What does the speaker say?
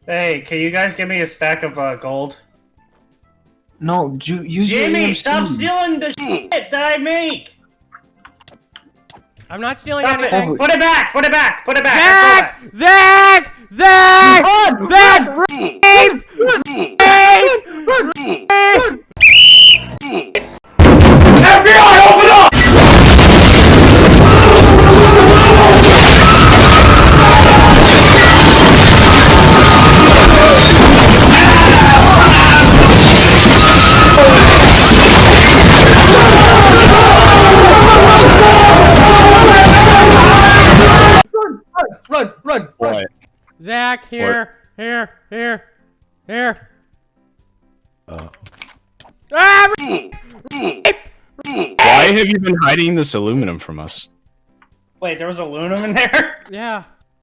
Hey, can you guys give me a stack of gold? No, use your Jimmy, EMC. stop stealing the shit that I make! I'm not stealing Stop anything. it! Put it back! Put it back! Put it back! Zach! Zach! Zach! FBI, open up! Run! Boy. Zach, here. Here. Ah! Why have you been hiding this aluminum from us? Wait, there was aluminum in there? Yeah.